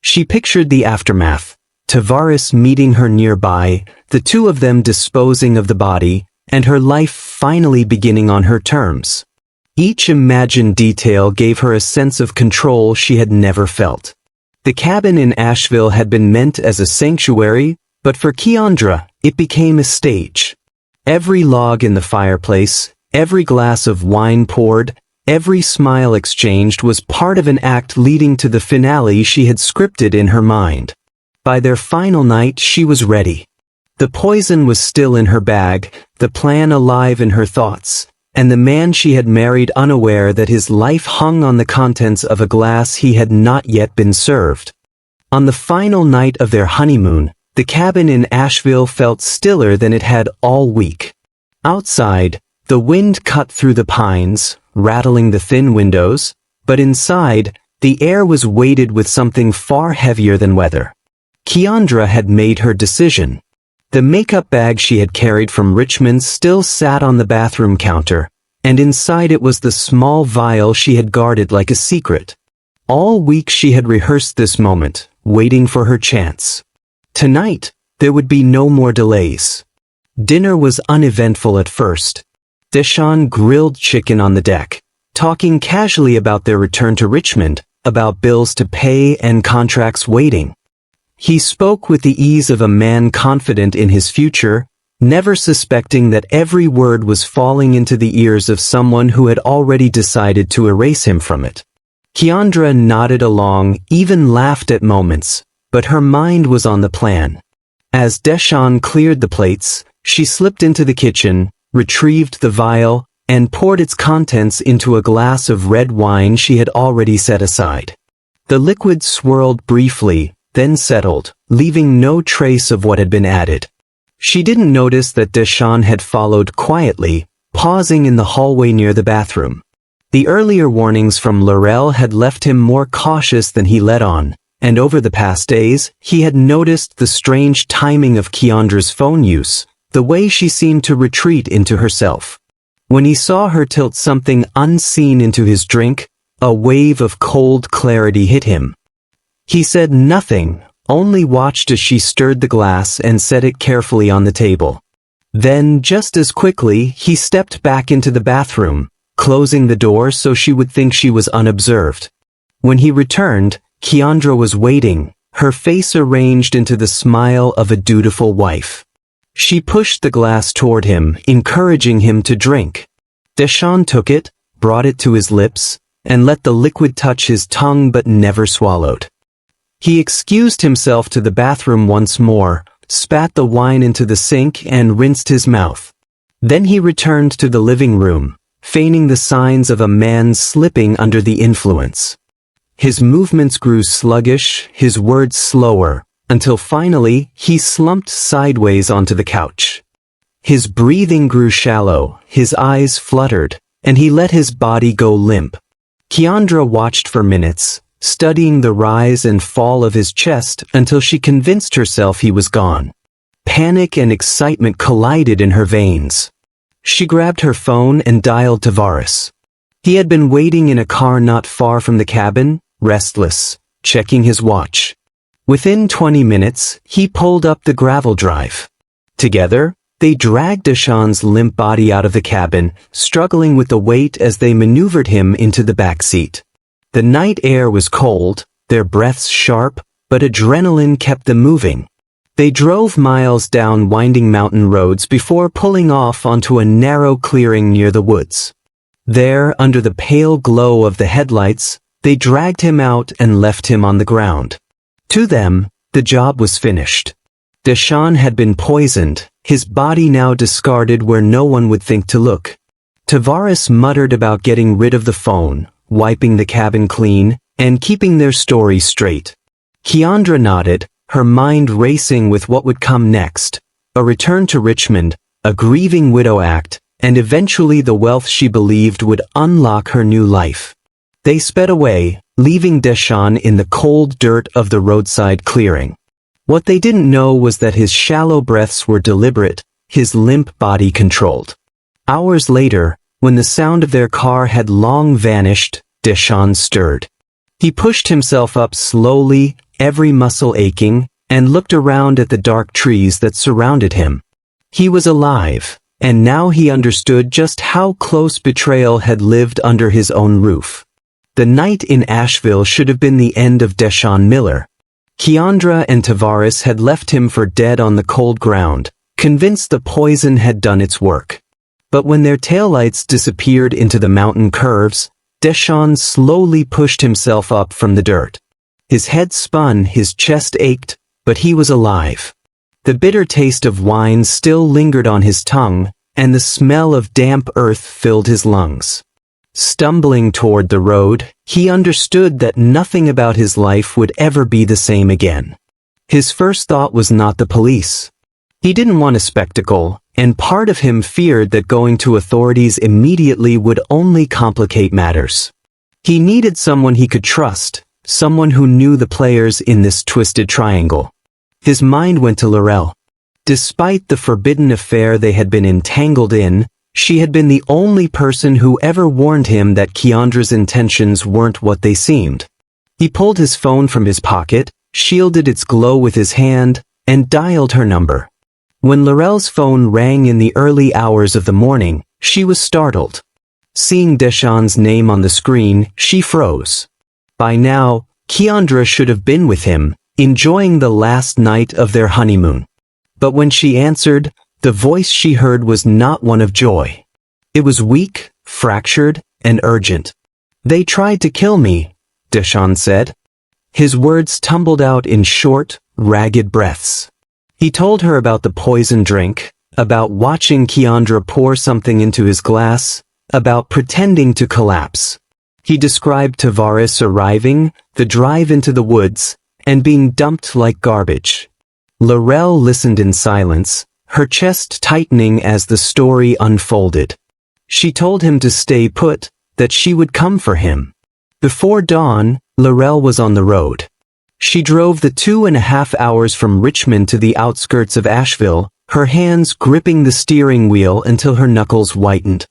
She pictured the aftermath. Tavares meeting her nearby, the two of them disposing of the body, and her life finally beginning on her terms. Each imagined detail gave her a sense of control she had never felt. The cabin in Asheville had been meant as a sanctuary, but for Keandra, it became a stage. Every log in the fireplace, every glass of wine poured, every smile exchanged was part of an act leading to the finale she had scripted in her mind. By their final night, she was ready. The poison was still in her bag, the plan alive in her thoughts, and the man she had married unaware that his life hung on the contents of a glass he had not yet been served. On the final night of their honeymoon, the cabin in Asheville felt stiller than it had all week. Outside, the wind cut through the pines, rattling the thin windows, but inside, the air was weighted with something far heavier than weather. Keandra had made her decision. The makeup bag she had carried from Richmond still sat on the bathroom counter, and inside it was the small vial she had guarded like a secret. All week she had rehearsed this moment, waiting for her chance. Tonight, there would be no more delays. Dinner was uneventful at first. Deshawn grilled chicken on the deck, talking casually about their return to Richmond, about bills to pay and contracts waiting. He spoke with the ease of a man confident in his future, never suspecting that every word was falling into the ears of someone who had already decided to erase him from it. Keandra nodded along, even laughed at moments, but her mind was on the plan. As Deshawn cleared the plates, she slipped into the kitchen, retrieved the vial, and poured its contents into a glass of red wine she had already set aside. The liquid swirled briefly, then settled, leaving no trace of what had been added. She didn't notice that Deshawn had followed quietly, pausing in the hallway near the bathroom. The earlier warnings from Laurel had left him more cautious than he let on, and over the past days, he had noticed the strange timing of Keandra's phone use, the way she seemed to retreat into herself. When he saw her tilt something unseen into his drink, a wave of cold clarity hit him. He said nothing, only watched as she stirred the glass and set it carefully on the table. Then, just as quickly, he stepped back into the bathroom, closing the door so she would think she was unobserved. When he returned, Keandra was waiting, her face arranged into the smile of a dutiful wife. She pushed the glass toward him, encouraging him to drink. Deshawn took it, brought it to his lips, and let the liquid touch his tongue but never swallowed. He excused himself to the bathroom once more, spat the wine into the sink and rinsed his mouth. Then he returned to the living room, feigning the signs of a man slipping under the influence. His movements grew sluggish, his words slower, until finally he slumped sideways onto the couch. His breathing grew shallow, his eyes fluttered, and he let his body go limp. Keandra watched for minutes, studying the rise and fall of his chest until she convinced herself he was gone. Panic and excitement collided in her veins. She grabbed her phone and dialed Tavares. He had been waiting in a car not far from the cabin, restless, checking his watch. Within 20 minutes, he pulled up the gravel drive. Together, They dragged Deshawn's limp body out of the cabin, struggling with the weight as they maneuvered him into the back seat. The night air was cold, their breaths sharp, but adrenaline kept them moving. They drove miles down winding mountain roads before pulling off onto a narrow clearing near the woods. There, under the pale glow of the headlights, they dragged him out and left him on the ground. To them, the job was finished. Deshawn had been poisoned, his body now discarded where no one would think to look. Tavares muttered about getting rid of the phone, wiping the cabin clean, and keeping their story straight. Keandra nodded, her mind racing with what would come next: a return to Richmond, a grieving widow act, and eventually the wealth she believed would unlock her new life. They sped away, leaving Deshawn in the cold dirt of the roadside clearing. What they didn't know was that his shallow breaths were deliberate, his limp body controlled. Hours later, when the sound of their car had long vanished, Deshawn stirred. He pushed himself up slowly, every muscle aching, and looked around at the dark trees that surrounded him. He was alive, and now he understood just how close betrayal had lived under his own roof. The night in Asheville should have been the end of Deshawn Miller. Keandra and Tavares had left him for dead on the cold ground, convinced the poison had done its work. But when their taillights disappeared into the mountain curves, Deshawn slowly pushed himself up from the dirt. His head spun, his chest ached, but he was alive. The bitter taste of wine still lingered on his tongue, and the smell of damp earth filled his lungs. Stumbling toward the road, he understood that nothing about his life would ever be the same again. His first thought was not the police. He didn't want a spectacle, and part of him feared that going to authorities immediately would only complicate matters. He needed someone he could trust, someone who knew the players in this twisted triangle. His mind went to Laurel. Despite the forbidden affair they had been entangled in, she had been the only person who ever warned him that Keandra's intentions weren't what they seemed. He pulled his phone from his pocket, shielded its glow with his hand, and dialed her number. When Laurel's phone rang in the early hours of the morning, she was startled. Seeing Deshawn's name on the screen, she froze. By now, Keandra should have been with him, enjoying the last night of their honeymoon. But when she answered, the voice she heard was not one of joy. It was weak, fractured, and urgent. "They tried to kill me," Deshawn said. His words tumbled out in short, ragged breaths. He told her about the poison drink, about watching Keandra pour something into his glass, about pretending to collapse. He described Tavares arriving, the drive into the woods, and being dumped like garbage. Laurel listened in silence, her chest tightening as the story unfolded. She told him to stay put, that she would come for him. Before dawn, Laurel was on the road. She drove the 2.5 hours from Richmond to the outskirts of Asheville, her hands gripping the steering wheel until her knuckles whitened.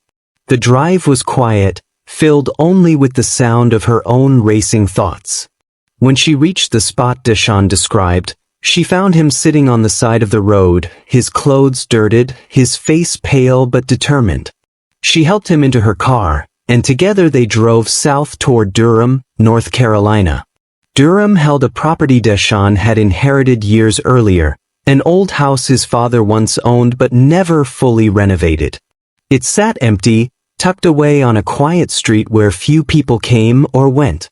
The drive was quiet, filled only with the sound of her own racing thoughts. When she reached the spot Deshawn described, she found him sitting on the side of the road, his clothes dirted, his face pale but determined. She helped him into her car, and together they drove south toward Durham, North Carolina. Durham held a property Deshawn had inherited years earlier, an old house his father once owned but never fully renovated. It sat empty, tucked away on a quiet street where few people came or went.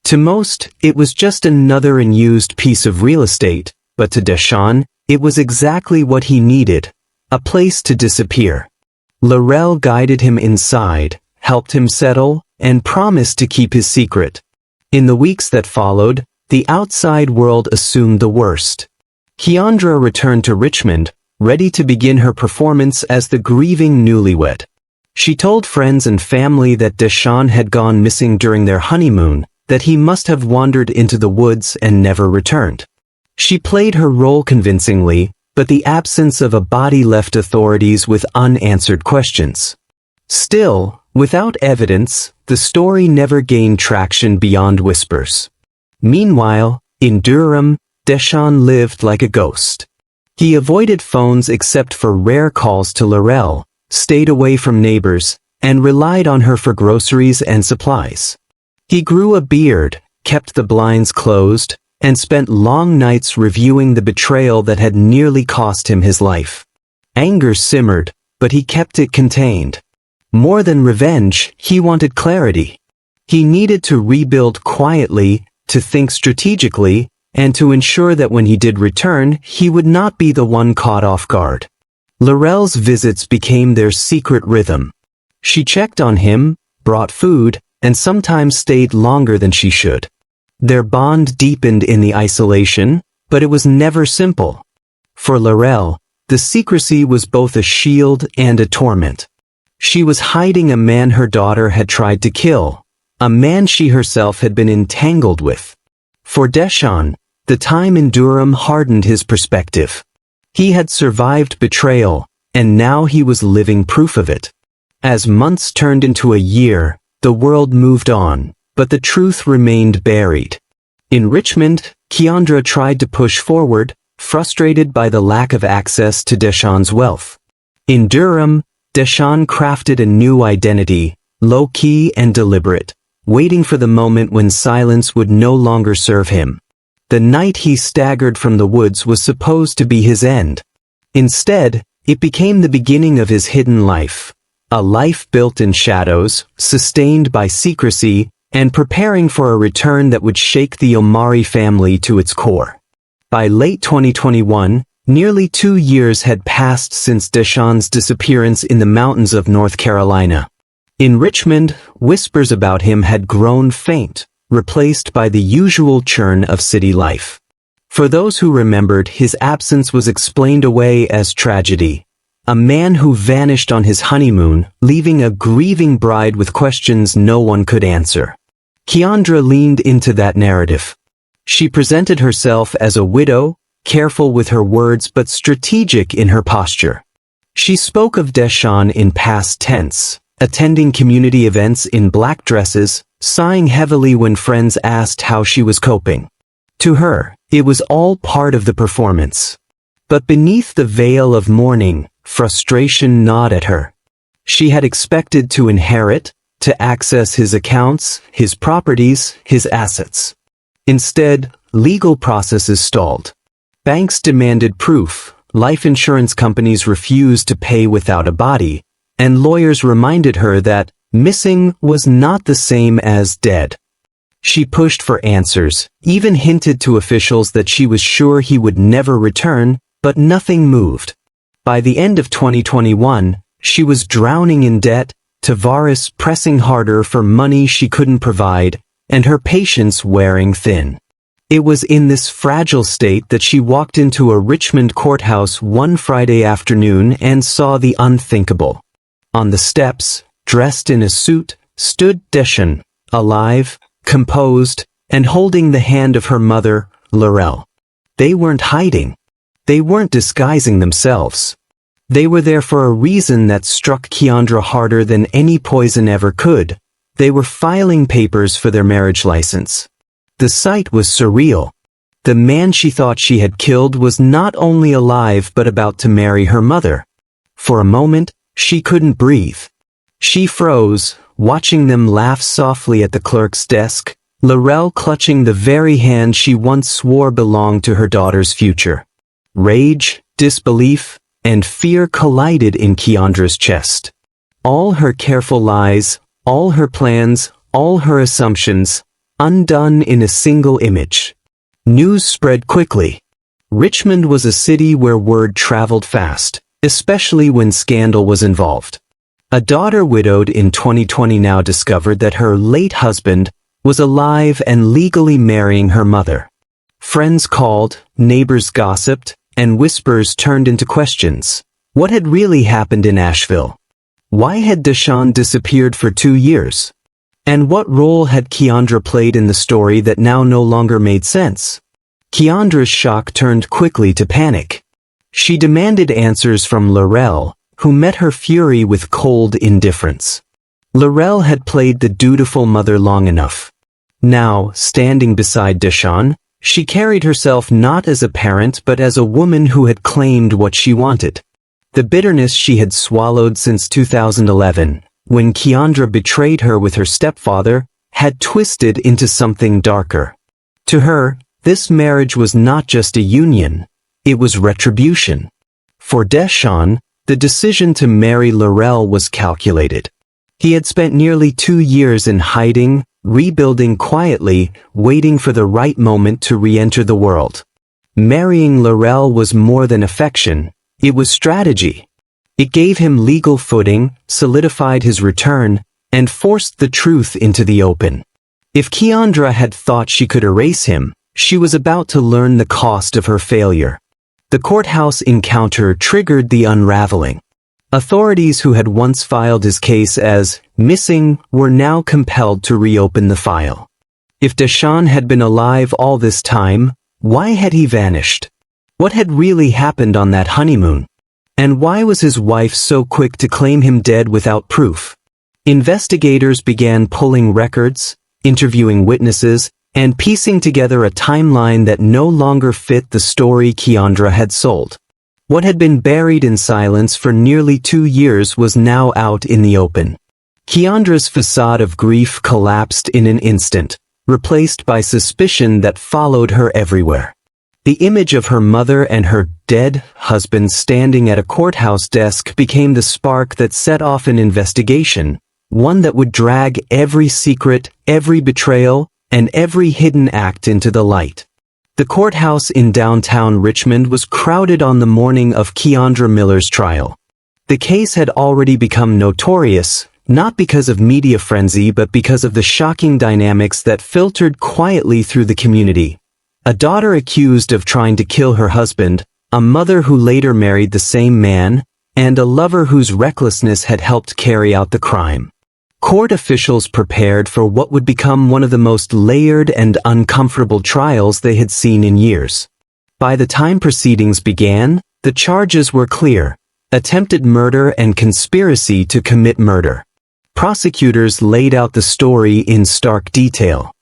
To most, it was just another unused piece of real estate, but to Deshawn, it was exactly what he needed, a place to disappear. Laurel guided him inside, helped him settle, and promised to keep his secret. In the weeks that followed, the outside world assumed the worst. Keandra returned to Richmond, ready to begin her performance as the grieving newlywed. She told friends and family that Deshawn had gone missing during their honeymoon, that he must have wandered into the woods and never returned. She played her role convincingly, but the absence of a body left authorities with unanswered questions. Still, without evidence, the story never gained traction beyond whispers. Meanwhile, in Durham, Deshawn lived like a ghost. He avoided phones except for rare calls to Laurel, stayed away from neighbors, and relied on her for groceries and supplies. He grew a beard, kept the blinds closed, and spent long nights reviewing the betrayal that had nearly cost him his life. Anger simmered, but he kept it contained. More than revenge, he wanted clarity. He needed to rebuild quietly, to think strategically, and to ensure that when he did return, he would not be the one caught off guard. Laurel's visits became their secret rhythm. She checked on him, brought food, and sometimes stayed longer than she should. Their bond deepened in the isolation, but it was never simple. For Laurel, the secrecy was both a shield and a torment. She was hiding a man her daughter had tried to kill, a man she herself had been entangled with. For Deshawn, the time in Durham hardened his perspective. He had survived betrayal, and now he was living proof of it. As months turned into a year, the world moved on, but the truth remained buried. In Richmond, Keandra tried to push forward, frustrated by the lack of access to Deshawn's wealth. In Durham, Deshawn crafted a new identity, low-key and deliberate, waiting for the moment when silence would no longer serve him. The night he staggered from the woods was supposed to be his end. Instead, it became the beginning of his hidden life. A life built in shadows, sustained by secrecy, and preparing for a return that would shake the Omari family to its core. By late 2021, nearly 2 years had passed since Deshawn's disappearance in the mountains of North Carolina. In Richmond, whispers about him had grown faint, replaced by the usual churn of city life. For those who remembered, his absence was explained away as tragedy. A man who vanished on his honeymoon, leaving a grieving bride with questions no one could answer. Keandra leaned into that narrative. She presented herself as a widow, careful with her words but strategic in her posture. She spoke of Deshawn in past tense, attending community events in black dresses, sighing heavily when friends asked how she was coping. To her, it was all part of the performance. But beneath the veil of mourning, frustration gnawed at her. She had expected to inherit, to access his accounts, his properties, his assets. Instead, legal processes stalled. Banks demanded proof, life insurance companies refused to pay without a body, and lawyers reminded her that missing was not the same as dead. She pushed for answers, even hinted to officials that she was sure he would never return, but nothing moved. By the end of 2021, she was drowning in debt, Tavares pressing harder for money she couldn't provide, and her patience wearing thin. It was in this fragile state that she walked into a Richmond courthouse one Friday afternoon and saw the unthinkable. On the steps, dressed in a suit, stood Deshawn, alive, composed, and holding the hand of her mother, Laurel. They weren't hiding. They weren't disguising themselves. They were there for a reason that struck Keandra harder than any poison ever could. They were filing papers for their marriage license. The sight was surreal. The man she thought she had killed was not only alive but about to marry her mother. For a moment, she couldn't breathe. She froze, watching them laugh softly at the clerk's desk, Laurel clutching the very hand she once swore belonged to her daughter's future. Rage, disbelief, and fear collided in Keandra's chest. All her careful lies, all her plans, all her assumptions, undone in a single image. News spread quickly. Richmond was a city where word traveled fast, especially when scandal was involved. A daughter widowed in 2020 now discovered that her late husband was alive and legally marrying her mother. Friends called, neighbors gossiped, and whispers turned into questions. What had really happened in Asheville? Why had Deshawn disappeared for 2 years? And what role had Keandra played in the story that now no longer made sense? Keandra's shock turned quickly to panic. She demanded answers from Laurel, who met her fury with cold indifference. Laurel had played the dutiful mother long enough. Now, standing beside Deshawn, She carried herself not as a parent but as a woman who had claimed what she wanted. The bitterness she had swallowed since 2011, when Keandra betrayed her with her stepfather, had twisted into something darker. To her, this marriage was not just a union, it was retribution. For Deshawn, the decision to marry Laurel was calculated. He had spent nearly 2 years in hiding, rebuilding quietly, waiting for the right moment to re-enter the world. Marrying Laurel was more than affection, it was strategy. It gave him legal footing, solidified his return, and forced the truth into the open. If Keandra had thought she could erase him, she was about to learn the cost of her failure. The courthouse encounter triggered the unraveling. Authorities who had once filed his case as missing were now compelled to reopen the file. If Deshawn had been alive all this time, why had he vanished? What had really happened on that honeymoon? And why was his wife so quick to claim him dead without proof? Investigators began pulling records, interviewing witnesses, and piecing together a timeline that no longer fit the story Keandra had sold. What had been buried in silence for nearly 2 years was now out in the open. Keandra's facade of grief collapsed in an instant, replaced by suspicion that followed her everywhere. The image of her mother and her dead husband standing at a courthouse desk became the spark that set off an investigation, one that would drag every secret, every betrayal, and every hidden act into the light. The courthouse in downtown Richmond was crowded on the morning of Keandra Miller's trial. The case had already become notorious, not because of media frenzy but because of the shocking dynamics that filtered quietly through the community. A daughter accused of trying to kill her husband, a mother who later married the same man, and a lover whose recklessness had helped carry out the crime. Court officials prepared for what would become one of the most layered and uncomfortable trials they had seen in years. By the time proceedings began, the charges were clear: attempted murder and conspiracy to commit murder. Prosecutors laid out the story in stark detail.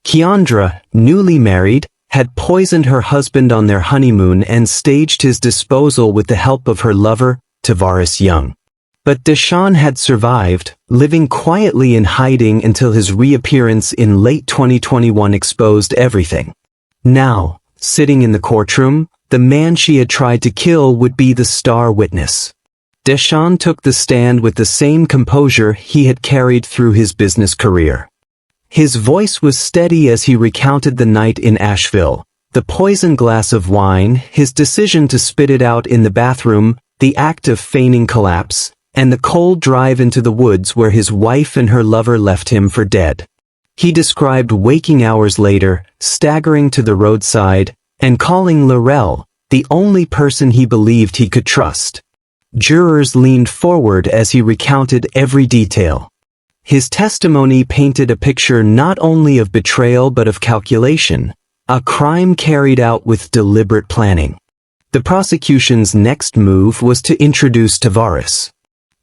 Keandra, newly married, had poisoned her husband on their honeymoon and staged his disposal with the help of her lover, Tavares Young. But Deshawn had survived, living quietly in hiding until his reappearance in late 2021 exposed everything. Now, sitting in the courtroom, the man she had tried to kill would be the star witness. Deshawn took the stand with the same composure he had carried through his business career. His voice was steady as he recounted the night in Asheville, the poisoned glass of wine, his decision to spit it out in the bathroom, the act of feigning collapse, and the cold drive into the woods where his wife and her lover left him for dead. He described waking hours later, staggering to the roadside, and calling Laurel the only person he believed he could trust. Jurors leaned forward as he recounted every detail. His testimony painted a picture not only of betrayal but of calculation, a crime carried out with deliberate planning. The prosecution's next move was to introduce Tavares.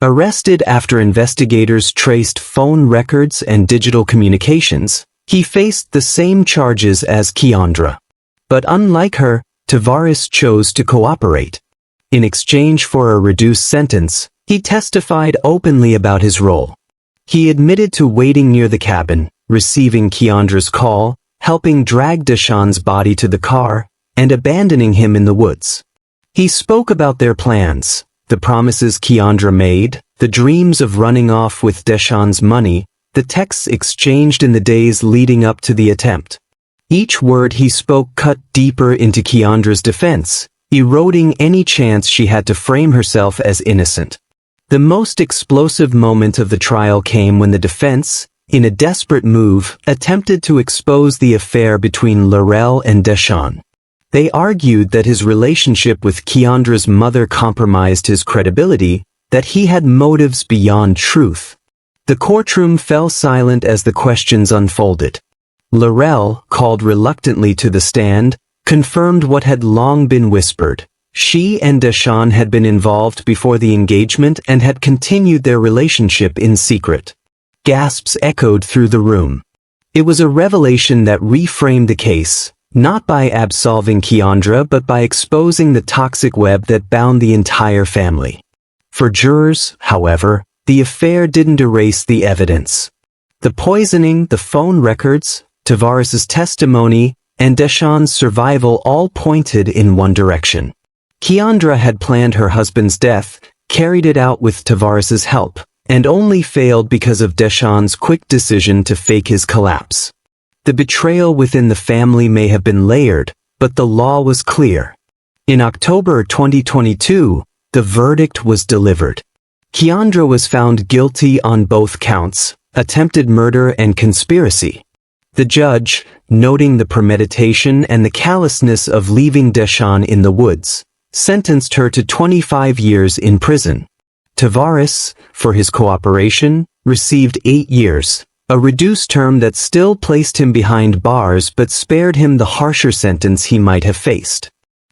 Arrested after investigators traced phone records and digital communications, he faced the same charges as Keandra. But unlike her, Tavares chose to cooperate. In exchange for a reduced sentence, he testified openly about his role. He admitted to waiting near the cabin, receiving Keandra's call, helping drag Deshawn's body to the car, and abandoning him in the woods. He spoke about their plans, the promises Keandra made, the dreams of running off with Deshawn's money, the texts exchanged in the days leading up to the attempt. Each word he spoke cut deeper into Keandra's defense, eroding any chance she had to frame herself as innocent. The most explosive moment of the trial came when the defense, in a desperate move, attempted to expose the affair between Laurel and Deshawn. They argued that his relationship with Keandra's mother compromised his credibility, that he had motives beyond truth. The courtroom fell silent as the questions unfolded. Laurel, called reluctantly to the stand, confirmed what had long been whispered. She and Deshawn had been involved before the engagement and had continued their relationship in secret. Gasps echoed through the room. It was a revelation that reframed the case. Not by absolving Keandra, but by exposing the toxic web that bound the entire family. For jurors, however, the affair didn't erase the evidence. The poisoning, the phone records, Tavares's testimony, and Deshawn's survival all pointed in one direction. Keandra had planned her husband's death, carried it out with Tavares's help, and only failed because of Deshawn's quick decision to fake his collapse. The betrayal within the family may have been layered, but the law was clear. In October 2022, the verdict was delivered. Keandra was found guilty on both counts, attempted murder and conspiracy. The judge, noting the premeditation and the callousness of leaving Deshawn in the woods, sentenced her to 25 years in prison. Tavares, for his cooperation, received 8 years, a reduced term that still placed him behind bars but spared him the harsher sentence he might have faced.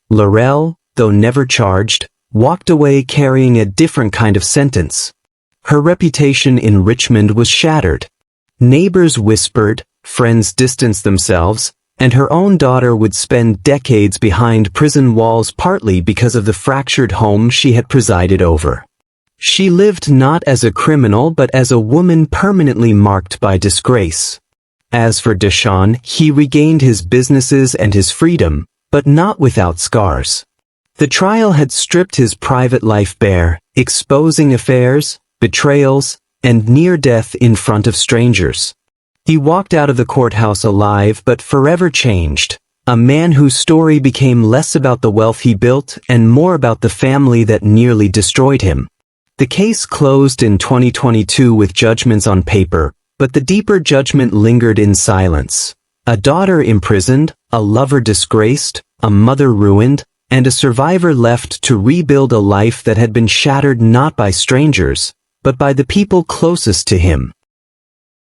Laurel, though never charged, walked away carrying a different kind of sentence. Her reputation in Richmond was shattered. Neighbors whispered, friends distanced themselves, and her own daughter would spend decades behind prison walls partly because of the fractured home she had presided over. She lived not as a criminal but as a woman permanently marked by disgrace. As for Deshawn, he regained his businesses and his freedom, but not without scars. The trial had stripped his private life bare, exposing affairs, betrayals, and near death in front of strangers. He walked out of the courthouse alive but forever changed, a man whose story became less about the wealth he built and more about the family that nearly destroyed him. The case closed in 2022 with judgments on paper, but the deeper judgment lingered in silence. A daughter imprisoned, a lover disgraced, a mother ruined, and a survivor left to rebuild a life that had been shattered not by strangers, but by the people closest to him.